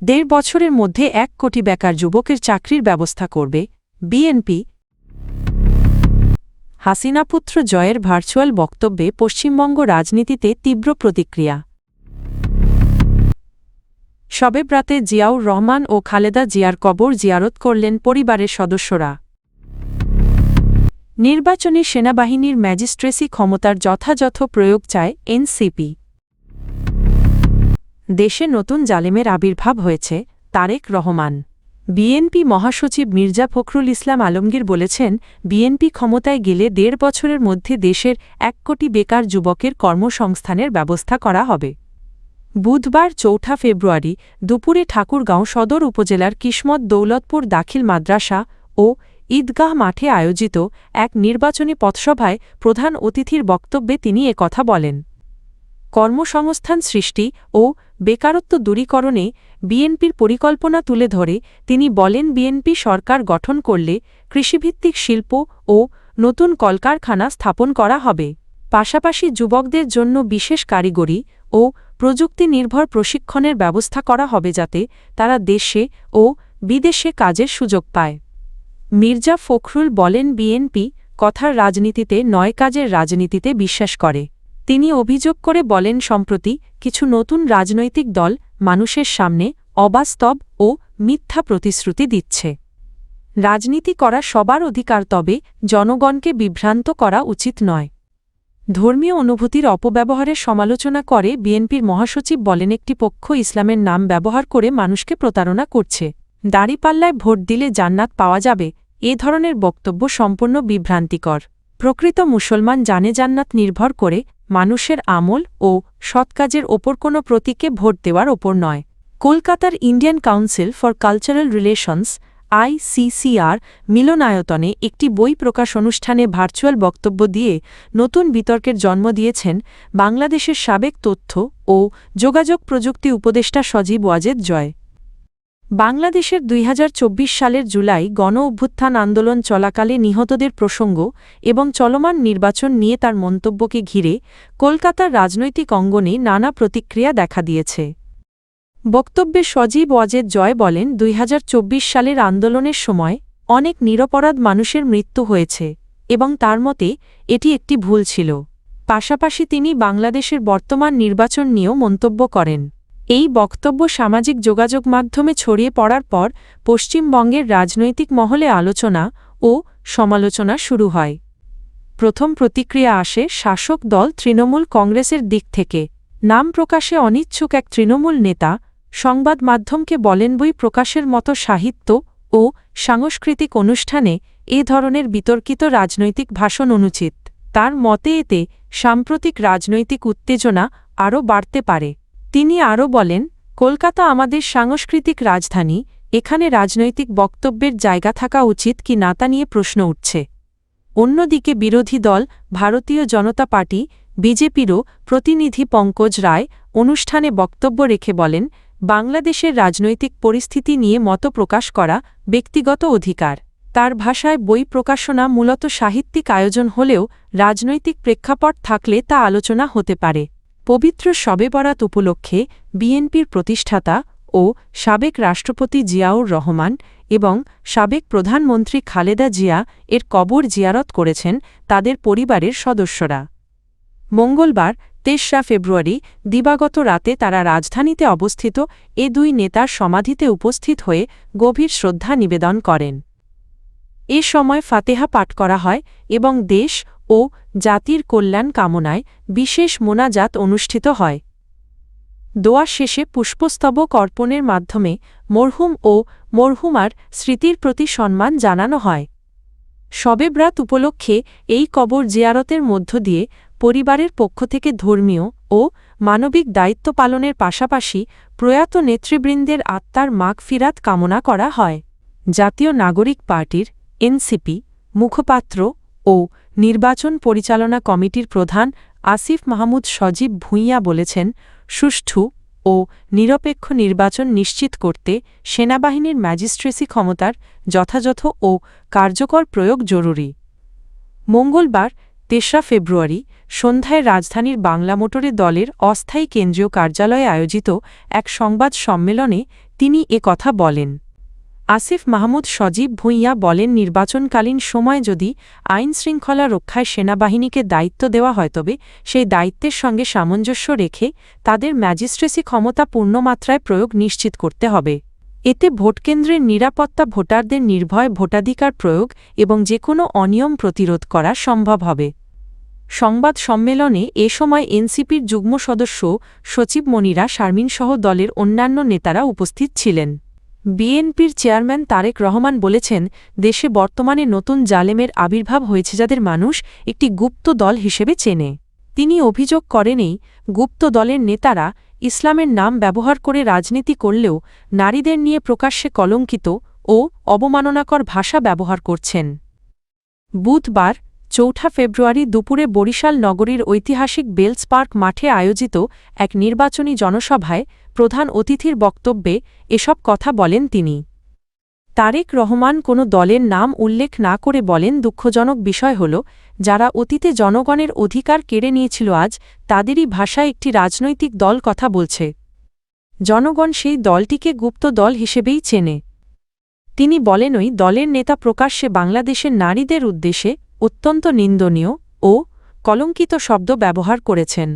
দেড় বছরের মধ্যে ১ কোটি বেকার যুবকের চাকরির ব্যবস্থা করবে বিএনপি। হাসিনাপুত্র জয়ের ভার্চুয়াল বক্তব্যে পশ্চিমবঙ্গ রাজনীতিতে তীব্র প্রতিক্রিয়া। শবে বরাতে জিয়াউর রহমান ও খালেদা জিয়ার কবর জিয়ারত করলেন পরিবারের সদস্যরা। নির্বাচনে সেনাবাহিনীর ম্যাজিস্ট্রেসি ক্ষমতার যথাযথ প্রয়োগ চায় এনসিপি। দেশে নতুন জালেমের আবির্ভাব হয়েছে, তারেক রহমান। বিএনপি মহাসচিব মির্জা ফখরুল ইসলাম আলমগীর বলেছেন, বিএনপি ক্ষমতায় গেলে ১.৫ বছরের মধ্যে দেশের ১ কোটি বেকার যুবকের কর্মসংস্থানের ব্যবস্থা করা হবে। বুধবার ৪ ফেব্রুয়ারি দুপুরে ঠাকুরগাঁও সদর উপজেলার কিসমত দৌলতপুর দাখিল মাদ্রাসা ও ঈদগাহ মাঠে আয়োজিত এক নির্বাচনী পথসভায় প্রধান অতিথির বক্তব্যে তিনি একথা বলেন। কর্মসংস্থান সৃষ্টি ও বেকারত্ব দূরীকরণে বিএনপির পরিকল্পনা তুলে ধরে তিনি বলেন, বিএনপি সরকার গঠন করলে কৃষিভিত্তিক শিল্প ও নতুন কলকারখানা স্থাপন করা হবে। পাশাপাশি যুবকদের জন্য বিশেষ কারিগরি ও প্রযুক্তি নির্ভর প্রশিক্ষণের ব্যবস্থা করা হবে, যাতে তারা দেশে ও বিদেশে কাজের সুযোগ পায়। মির্জা ফখরুল বলেন, বিএনপি কথার রাজনীতিতে নয়, কাজের রাজনীতিতে বিশ্বাস করে। তিনি অভিযোগ করে বলেন, সম্প্রতি কিছু নতুন রাজনৈতিক দল মানুষের সামনে অবাস্তব ও মিথ্যা প্রতিশ্রুতি দিচ্ছে। রাজনীতি করা সবার অধিকার, তবে জনগণকে বিভ্রান্ত করা উচিত নয়। ধর্মীয় অনুভূতির অপব্যবহারের সমালোচনা করে বিএনপির মহাসচিব বলেন, একটি পক্ষ ইসলামের নাম ব্যবহার করে মানুষকে প্রতারণা করছে। দাঁড়িপাল্লায় ভোট দিলে জান্নাত পাওয়া যাবে, এ ধরনের বক্তব্য সম্পূর্ণ বিভ্রান্তিকর। প্রকৃত মুসলমান জানে জান্নাত নির্ভর করে মানুষের আমল ও সৎকাজের ওপর কোনো প্রতীকে ভোট দেওয়ার ওপর নয়। কলকাতার Indian council for cultural relations ICCR মিলনায়তনে একটি বই প্রকাশ অনুষ্ঠানে ভার্চুয়াল বক্তব্য দিয়ে নতুন বিতর্কের জন্ম দিয়েছেন বাংলাদেশের সাবেক তথ্য ও যোগাযোগ প্রযুক্তি উপদেষ্টা সজীব ওয়াজেদ জয়। বাংলাদেশের ২০২৪ সালের জুলাই গণ-অভ্যুত্থান আন্দোলন চলাকালে নিহতদের প্রসঙ্গ এবং চলমান নির্বাচন নিয়ে তার মন্তব্যকে ঘিরে কলকাতার রাজনৈতিক অঙ্গনে নানা প্রতিক্রিয়া দেখা দিয়েছে। বক্তব্যে সজীব ওয়াজেদ জয় বলেন, ২০২৪ সালের আন্দোলনের সময় অনেক নিরপরাধ মানুষের মৃত্যু হয়েছে এবং তার মতে এটি একটি ভুল ছিল। পাশাপাশি তিনি বাংলাদেশের বর্তমান নির্বাচন নিয়েও মন্তব্য করেন। এই বক্তব্য সামাজিক যোগাযোগ মাধ্যমে ছড়িয়ে পড়ার পর পশ্চিমবঙ্গের রাজনৈতিক মহলে আলোচনা ও সমালোচনা শুরু হয়। প্রথম প্রতিক্রিয়া আসে শাসক দল তৃণমূল কংগ্রেসের দিক থেকে। নাম প্রকাশে অনিচ্ছুক এক তৃণমূল নেতা সংবাদ মাধ্যমকে বলেন, বই প্রকাশের মতো সাহিত্য ও সাংস্কৃতিক অনুষ্ঠানে এ ধরনের বিতর্কিত রাজনৈতিক ভাষণ অনুচিত। তার মতে এতে সাম্প্রতিক রাজনৈতিক উত্তেজনা আরও বাড়তে পারে। তিনি আরও বলেন, কলকাতা আমাদের সাংস্কৃতিক রাজধানী, এখানে রাজনৈতিক বক্তব্যের জায়গা থাকা উচিত কি না তা নিয়ে প্রশ্ন উঠছে। অন্যদিকে বিরোধী দল ভারতীয় জনতা পার্টি বিজেপিরও প্রতিনিধি পঙ্কজ রায় অনুষ্ঠানে বক্তব্য রেখে বলেন, বাংলাদেশের রাজনৈতিক পরিস্থিতি নিয়ে মত প্রকাশ করা ব্যক্তিগত অধিকার। তার ভাষায় বই প্রকাশনা মূলত সাহিত্যিক আয়োজন হলেও রাজনৈতিক প্রেক্ষাপট থাকলে তা আলোচনা হতে পারে। পবিত্র শবে বরাত উপলক্ষে বিএনপির প্রতিষ্ঠাতা ও সাবেক রাষ্ট্রপতি জিয়াউর রহমান এবং সাবেক প্রধানমন্ত্রী খালেদা জিয়া এর কবর জিয়ারত করেছেন তাদের পরিবারের সদস্যরা। মঙ্গলবার ২৩ ফেব্রুয়ারি দিবাগত রাতে তারা রাজধানীতে অবস্থিত এ দুই নেতার সমাধিতে উপস্থিত হয়ে গভীর শ্রদ্ধা নিবেদন করেন। এ সময় ফাতেহা পাঠ করা হয় এবং দেশ ও জাতির কল্যাণ কামনায় বিশেষ মোনাজাত অনুষ্ঠিত হয়। দোয়া শেষে পুষ্পস্তবক অর্পণের মাধ্যমে মরহুম ও মরহুমার স্মৃতির প্রতি সম্মান জানানো হয়। শবে বরাত উপলক্ষে এই কবর জিয়ারতের মধ্য দিয়ে পরিবারের পক্ষ থেকে ধর্মীয় ও মানবিক দায়িত্ব পালনের পাশাপাশি প্রয়াত নেতৃবৃন্দের আত্মার মাগফিরাত কামনা করা হয়। জাতীয় নাগরিক পার্টির এনসিপি মুখপাত্র ও নির্বাচন পরিচালনা কমিটির প্রধান আসিফ মাহমুদ সজীব ভূঁইয়া বলেছেন, সুষ্ঠু ও নিরপেক্ষ নির্বাচন নিশ্চিত করতে সেনাবাহিনীর ম্যাজিস্ট্রেসি ক্ষমতার যথাযথ ও কার্যকর প্রয়োগ জরুরি। মঙ্গলবার ৩রা ফেব্রুয়ারি সন্ধ্যায় রাজধানীর বাংলা মোটরে দলের অস্থায়ী কেন্দ্রীয় কার্যালয়ে আয়োজিত এক সংবাদ সম্মেলনে তিনি কথা বলেন। আসিফ মাহমুদ সজীব ভূঁইয়া বলেন, নির্বাচনকালীন সময় যদি আইনশৃঙ্খলা রক্ষায় সেনাবাহিনীকে দায়িত্ব দেওয়া হয় তবে সেই দায়িত্বের সঙ্গে সামঞ্জস্য রেখে তাদের ম্যাজিস্ট্রেসি ক্ষমতা পূর্ণমাত্রায় প্রয়োগ নিশ্চিত করতে হবে। এতে ভোটকেন্দ্রের নিরাপত্তা, ভোটারদের নির্ভয় ভোটাধিকার প্রয়োগ এবং যেকোনো অনিয়ম প্রতিরোধ করা সম্ভব হবে। সংবাদ সম্মেলনে এ সময় এনসিপির যুগ্ম সদস্য সচিব মনিরা শারমিনসহ দলের অন্যান্য নেতারা উপস্থিত ছিলেন। বিএনপির চেয়ারম্যান তারেক রহমান বলেছেন, দেশে বর্তমানে নতুন জালেমের আবির্ভাব হয়েছে যাদের মানুষ একটি গুপ্ত দল হিসেবে চেনে। তিনি অভিযোগ করেনই গুপ্ত দলের নেতারা ইসলামের নাম ব্যবহার করে রাজনীতি করলেও নারীদের নিয়ে প্রকাশ্যে কলঙ্কিত ও অবমাননাকর ভাষা ব্যবহার করছেন। বুধবার ৪ ফেব্রুয়ারি দুপুরে বরিশাল নগরীর ঐতিহাসিক বেলস পার্ক মাঠে আয়োজিত এক নির্বাচনী জনসভায় প্রধান অতিথির বক্তব্যে এসব কথা বলেন তিনি। তারেক রহমান কোনো দলের নাম উল্লেখ না করে বলেন, দুঃখজনক বিষয় হল যারা অতীতে জনগণের অধিকার কেড়ে নিয়েছিল আজ তাদেরই ভাষায় একটি রাজনৈতিক দল কথা বলছে। জনগণ সেই দলটিকে গুপ্ত দল হিসেবেই চেনে। তিনি বলেন, ওই দলের নেতা প্রকাশ্যে বাংলাদেশের নারীদের উদ্দেশ্যে অত্যন্ত নিন্দনীয় ও কলঙ্কিত শব্দ ব্যবহার করেছেন।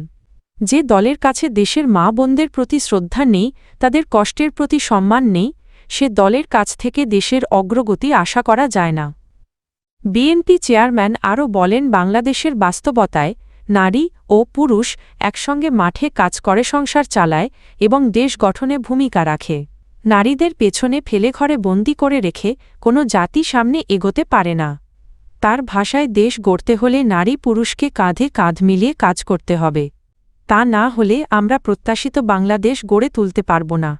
যে দলের কাছে দেশের মা বোনদের প্রতি শ্রদ্ধা নেই, তাদের কষ্টের প্রতি সম্মান নেই, সে দলের কাছ থেকে দেশের অগ্রগতি আশা করা যায় না। বিএনপি চেয়ারম্যান আরও বলেন, বাংলাদেশের বাস্তবতায় নারী ও পুরুষ একসঙ্গে মাঠে কাজ করে সংসার চালায় এবং দেশ গঠনে ভূমিকা রাখে। নারীদের পেছনে ফেলে ঘরে বন্দী করে রেখে কোনো জাতি সামনে এগোতে পারে না। তার ভাষায় দেশ গড়তে হলে নারী পুরুষকে কাঁধে কাঁধ মিলিয়ে কাজ করতে হবে। তা না হলে আমরা প্রত্যাশিত বাংলাদেশ গড়ে তুলতে পারব না।